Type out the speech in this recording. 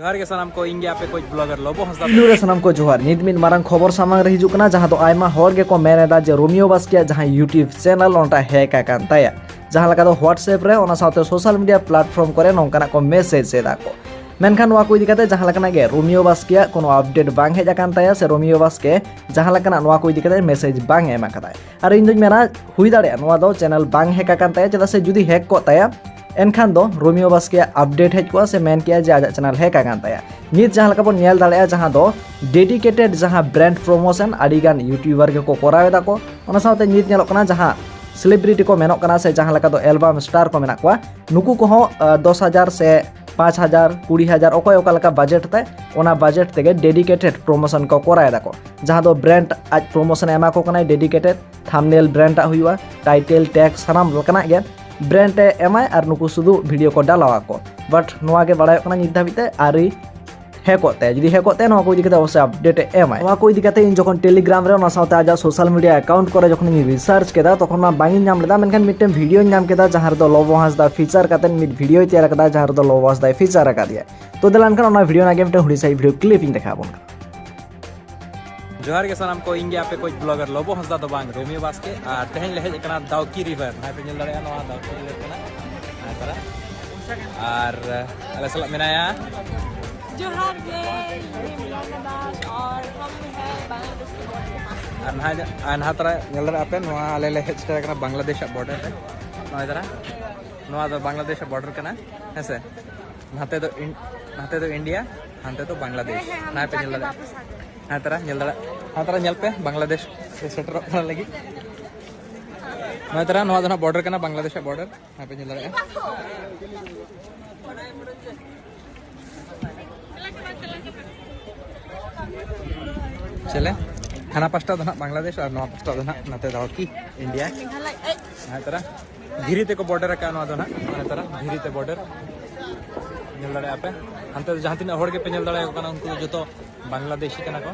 जोहार के सलाम को इंगे आपे कोई ब्लॉगर लोबो हंसदा रे सनम को जोहार नित मिन मारंग खबर सामांग रे हिजुक ना जहां दो आयमा हर गे को मेनेदा जे रोमियो बास्किया जहां यूट्यूब चैनल ओंटा हैक आकान ताया जहां लगा दो व्हाट्सएप रे ओना साथे सोशल मीडिया प्लेटफॉर्म करे नोंकाना को मेसेज सेदा को मेनखान नोआ को इदी काते जहां लगा गे रोमियो बास्किया कोनो अपडेट बांग हेज आकान ताया से रोमियो बास्के जहां लगा नोआ को इदी काते मेसेज बांग एमा कादा आर इन दुज मेना हुई दाड़े नोआ दो चैनल बांग हैक आकान ताया चेदा से जुदी हैक को ताया एनखान दो रोमियो बास्के अपडेट हेज को से मेन किया जे आजा चैनल हैक आकान ताया नित जहां लगा बो नेल दाड़े जहां दो डेडिकेटेड जहां ब्रांड प्रमोशन आदिगान यूट्यूबर के को करावेदा को ओना साथे नित नेलो कना जहां सेलिब्रिटी को मेनोक कना से जहां लगा दो एल्बम स्टार को मेना को नुकु को हो 10,000 से 5,000 20,000 ओको ओका लका बजेट ते ओना बजेट तेगे डेडिकेटेड प्रमोशन को करावेदा को जहां दो ब्रांड आज प्रमोशन एमा को कना डेडिकेटेड थंबनेल ब्रांड हुआ टाइटल टैग सानाम लकना गे ब्रांड एमाय और नुकु सुदु वीडियो को डालावा को बट नोआ के बड़ाय कना नित धाबिते आरी हैकोते जुदी हैकोते नोआ को इदी कते अवश्य अपडेट एमाय नोआ को इदी कते इन जखन टेलीग्राम रे ओना साथे आजा सोशल मीडिया अकाउंट करे जखन इन रिसर्च केदा तखन मा बांगी नाम लेदा मेनखान मिटम वीडियो नाम केदा जहां दो लोबो हंसदा फीचर काते मिट वीडियो तैयार कदा जहां दो लोबो हंसदा फीचर का दिया तो दलान खान ओना वीडियो ना गेम टे हुडी साइ वीडियो क्लिपिंग देखाबोन जोहार के सलाम को इंगे आपे कोई ब्लॉगर लोबो हंसदा दो बांग रोमियो बास्के आ तेहन लेहे एकना दाउकी रिवर ना पे नेल दाड़े नोआ दाउकी रिवर कना तरा और अले सला मेनाया जोहार गे ब्लॉगर और हम है बांग्लादेश के बॉर्डर के पास अनहा तरा नेल दाड़े आपे नोआ अले लेहे चेटा कना बांग्लादेश बॉर्डर पे नोआ तरा नोआ दो बांग्लादेश बॉर्डर कना हेसे नाते दो इंडिया हांते तो बांग्लादेश ना पे नेल दाड़े हाँ तरा नेल पे बांग्लादेश सेटर करने लगी मैं तरा नोआ दना बॉर्डर करना बांग्लादेश बॉर्डर हाँ पे नेल दाड़े चले खाना पास्टा दना बांग्लादेश और नोआ पास्टा दना नाते दाओ की इंडिया हाँ तरा धीरे ते को बॉर्डर का नोआ दना हाँ तरा धीरे ते बॉर्डर नेल दाड़े आपे हांते जहां तीन हड़ के पे नेल दाड़े को कना उनको जो तो बांग्लादेशी कना को